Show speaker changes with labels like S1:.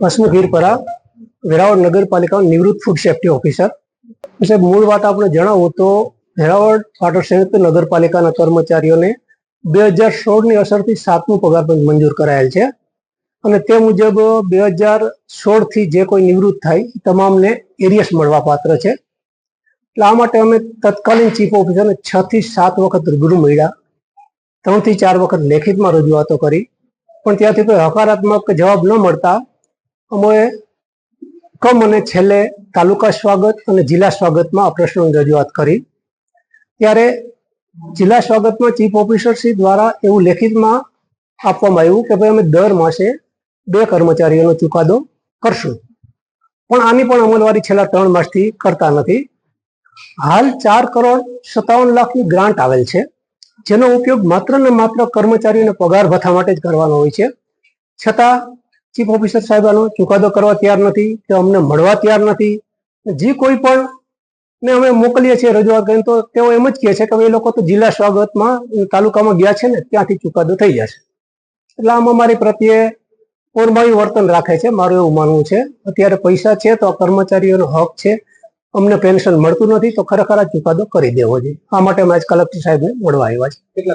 S1: હસમુખ હીરપરા, વેરાવળ નગરપાલિકા નિવૃત્ત food safety officer. સાહેબ, મૂળ વાત આપણે જણાવું તો વેરાવળ પાટણ સંયુક્ત નગરપાલિકાના કર્મચારીઓને 2016ની અસરથી 7મું પગાર પંચ મંજૂર કરાયેલ છે અને તે મુજબ 2016થી જે કોઈ નિવૃત્ત થાય તમામને એરિયસ મળવા પાત્ર છે. એટલે આ માટે અમે તત્કાલીન ચીફ ઓફિસરને 6 થી 7 વખત રૂબરૂ મળ્યા, 3 થી 4 વખત લેખિતમાં રજૂઆતો કરી, પણ ત્યાંથી કોઈ હકારાત્મક જવાબ ન મળતા અમે અને છેલ્લે તાલુકા સ્વાગત અને જિલ્લા સ્વાગતમાં આ પ્રશ્નોની રજૂઆત કરી. ત્યારે જિલ્લા સ્વાગતમાં ચીફ ઓફિસરશ્રી દ્વારા એવું લેખિતમાં આપવામાં આવ્યું કે ભાઈ અમે દર માસે 2 કર્મચારીઓનો ચુકાદો કરશું, પણ આની પણ અમલવારી છેલ્લા 3 માસથી કરતા નથી. હાલ 4,57,00,000ની ગ્રાન્ટ આવેલ છે, જેનો ઉપયોગ માત્ર ને માત્ર કર્મચારીઓને પગાર ભથ્થા માટે જ કરવાનો હોય છે. છતાં ચીફ ઓફિસર સાહેબાનો ચુકાદો કરવા તૈયાર નથી કે અમને મળવા તૈયાર નથી. જે કોઈ પણ ને અમે મોકલીએ છીએ રજૂઆત કરીને તો તેઓ એમ જ કહે છે કે એ લોકો તો જિલ્લા સ્વાગતમાં તાલુકામાં ગયા છે ને ત્યાંથી ચુકાદો થઈ જશે. એટલે આમાં મારી પ્રત્યે ઓરમાયું વર્તન રાખે છે, મારું એવું માનવું છે. અત્યારે પૈસા છે તો કર્મચારીઓનો હક છે, અમને પેન્શન મળતું નથી તો ખરેખર આ ચુકાદો કરી દેવો જોઈએ. આ માટે અમે આજ કલેક્ટર સાહેબને મળવા આવ્યા છે.